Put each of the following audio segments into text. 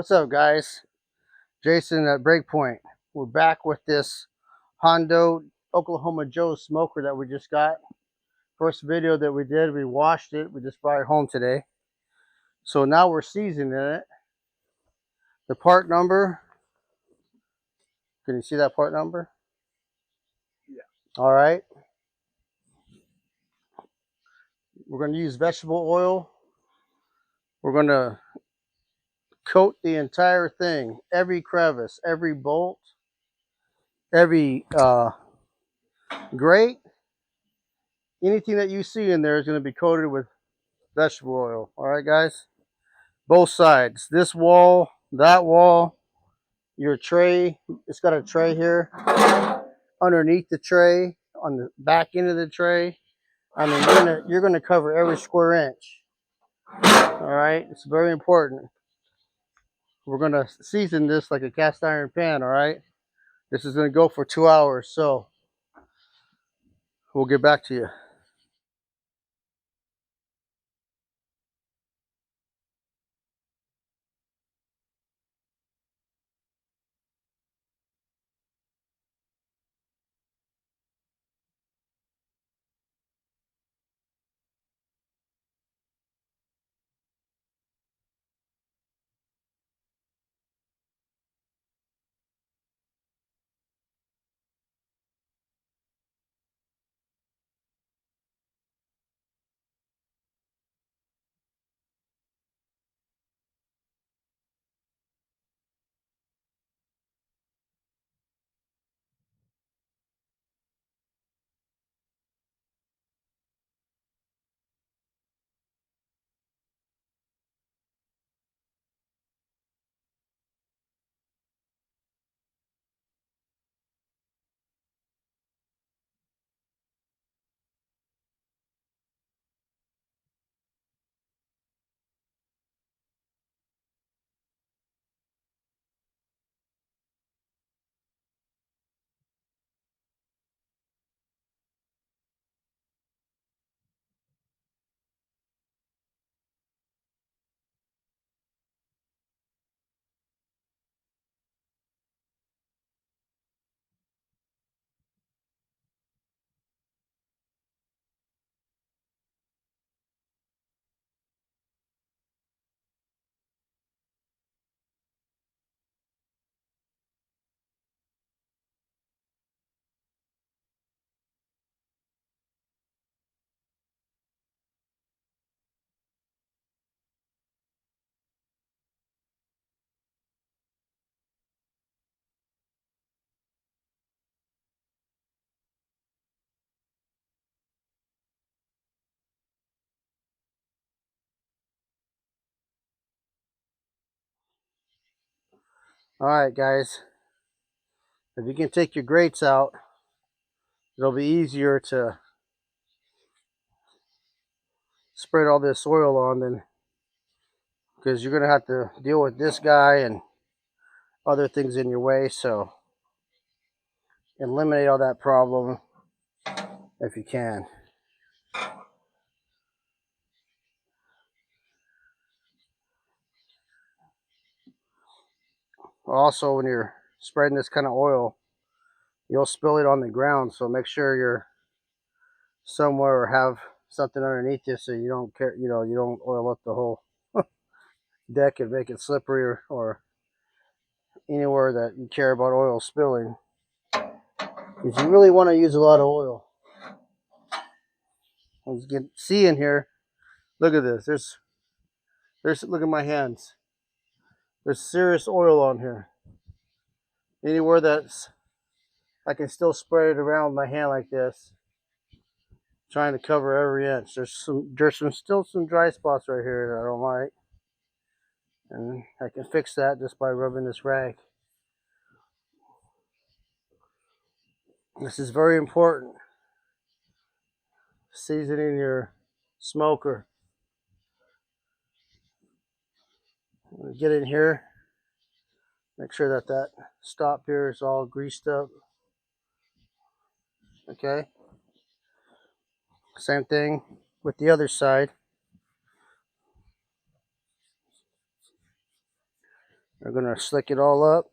What's up, guys? Jason at Breakpoint. We're back with this Hondo Oklahoma Joe smoker that we just got. First video that we did, we washed it. We just brought it home today. So now we're seasoning it. The part number, can you see that part number? Yeah. All right. We're going to use vegetable oil. We're going to coat the entire thing, every crevice, every bolt, every grate. Anything that you see in there is going to be coated with vegetable oil. All right, guys? Both sides. This wall, that wall, your tray. It's got a tray here. Underneath the tray, on the back end of the tray. I mean, you're gonna cover every square inch. All right? It's very important. We're going to season this like a cast iron pan, all right? This is going to go for 2 hours, so we'll get back to you. All right, guys. If you can take your grates out, it'll be easier to spread all this oil on then, because you're going to have to deal with this guy and other things in your way. So eliminate all that problem if you can. Also, when you're spreading this kind of oil, you'll spill it on the ground, so make sure you're somewhere or have something underneath you so you don't care, you don't oil up the whole deck and make it slippery, or anywhere that you care about oil spilling, because you really want to use a lot of oil. As you can see in here, look at this. There's look at my hands. There's serious oil on here. Anywhere that's I can still spread it around my hand like this, trying to cover every inch. There's still some dry spots right here that I don't like, and I can fix that just by rubbing this rag. This is very important. Seasoning your smoker. Get in here. Make sure that that stop here is all greased up. Okay. Same thing with the other side. We're gonna slick it all up.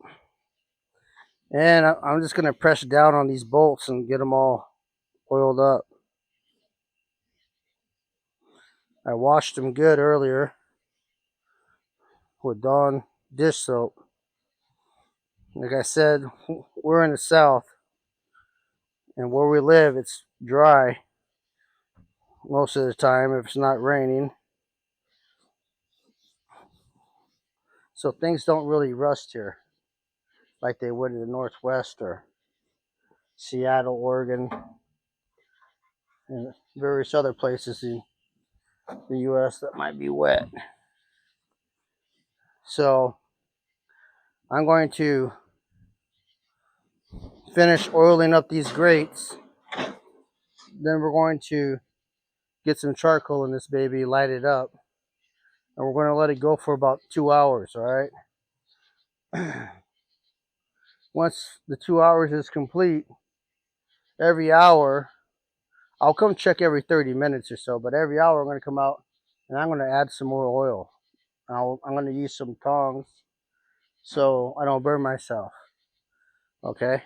And I'm just gonna press down on these bolts and get them all oiled up. I washed them good earlier with Dawn dish soap. Like I said, we're in the south, and where we live, it's dry most of the time if it's not raining. So things don't really rust here like they would in the Northwest or Seattle, Oregon, and various other places in the U.S. that might be wet. So I'm going to finish oiling up these grates. Then we're going to get some charcoal in this baby, light it up, and we're going to let it go for about 2 hours, all right? Once the 2 hours is complete, every hour, I'll come check every 30 minutes or so, but every hour I'm going to come out and I'm going to add some more oil. I'm going to use some tongs so I don't burn myself, okay?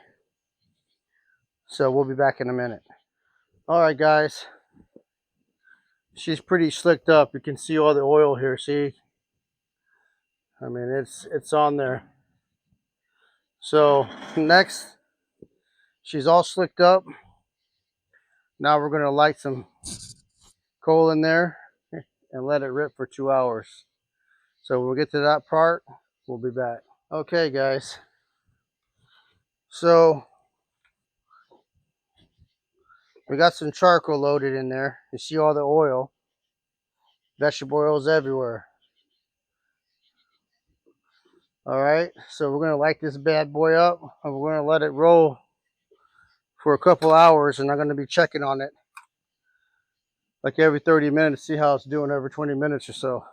So we'll be back in a minute. All right, guys. She's pretty slicked up. You can see all the oil here, see? I mean, it's on there. So next, she's all slicked up. Now we're going to light some coal in there and let it rip for 2 hours. So when we get to that part, we'll be back. Okay, guys. So we got some charcoal loaded in there. You see all the oil. Vegetable oils everywhere. All right, so we're gonna light this bad boy up and we're gonna let it roll for a couple hours, and I'm gonna be checking on it like every 30 minutes, see how it's doing every 20 minutes or so.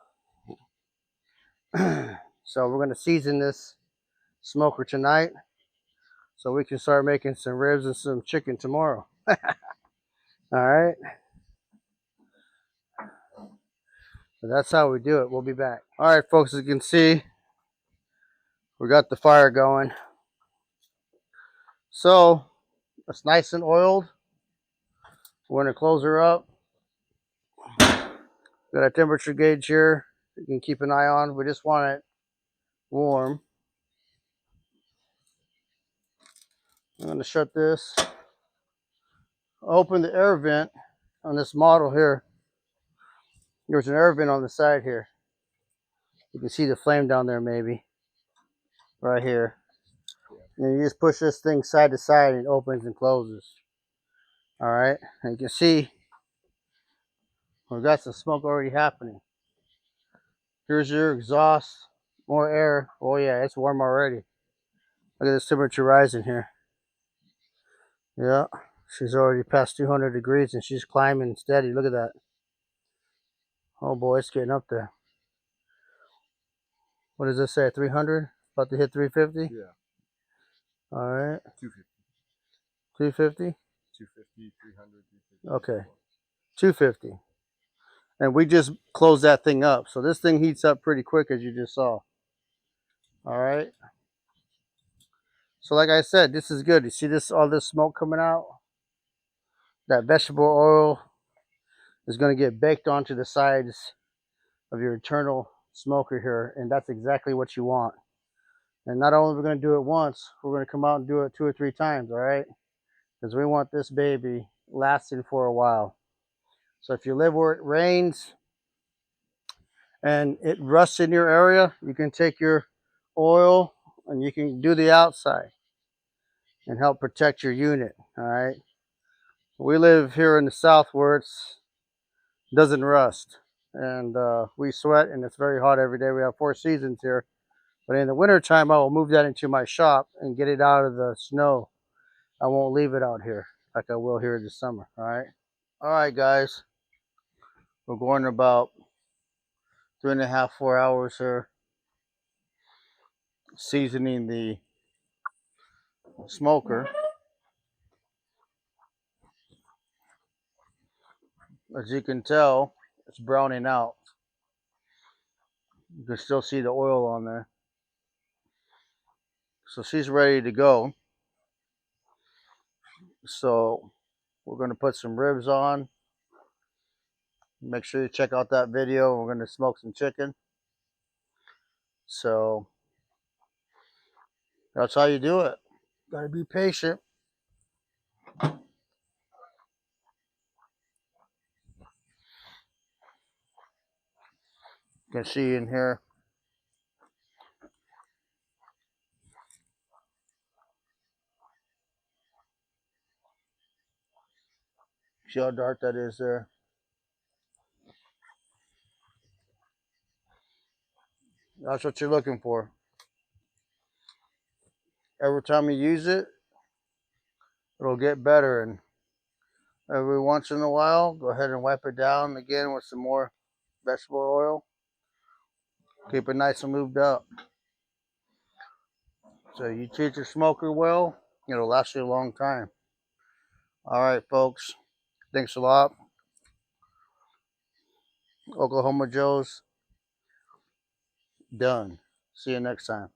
So we're gonna season this smoker tonight so we can start making some ribs and some chicken tomorrow. All right, so that's how we do it. We'll be back. All right, folks, as you can see, we got the fire going. So it's nice and oiled. We're gonna close her up. Got a temperature gauge here you can keep an eye on. We just want it warm. I'm going to shut this. Open the air vent on this model here. There's an air vent on the side here. You can see the flame down there maybe. Right here. And you just push this thing side to side and it opens and closes. Alright. And you can see we've got some smoke already happening. Here's your exhaust. More air. Oh yeah, it's warm already. Look at this temperature rising here. Yeah. She's already past 200 degrees and she's climbing steady. Look at that. Oh boy, it's getting up there. What does this say? 300? About to hit 350? Yeah. All right. 250. 250? 250, 300, 350. Okay. 250. And we just closed that thing up. So this thing heats up pretty quick, as you just saw. All right. So like I said, this is good. You see this, all this smoke coming out? That vegetable oil is going to get baked onto the sides of your internal smoker here. And that's exactly what you want. And not only are we going to do it once, we're going to come out and do it 2 or 3 times, all right? Because we want this baby lasting for a while. So if you live where it rains and it rusts in your area, you can take your oil and you can do the outside and help protect your unit, all right? We live here in the south where it doesn't rust. And we sweat and it's very hot every day. We have 4 seasons here. But in the wintertime, I will move that into my shop and get it out of the snow. I won't leave it out here like I will here this summer, all right? All right, guys. We're going about 3.5, 4 hours here, seasoning the smoker. As you can tell, it's browning out. You can still see the oil on there. So she's ready to go. So we're going to put some ribs on. Make sure you check out that video. We're going to smoke some chicken. So that's how you do it. Gotta be patient. You can see in here. See how dark that is there? That's what you're looking for. Every time you use it, it'll get better. And every once in a while, go ahead and wipe it down again with some more vegetable oil. Keep it nice and lubed up. So you treat your smoker well, it'll last you a long time. All right, folks. Thanks a lot. Oklahoma Joe's done. See you next time.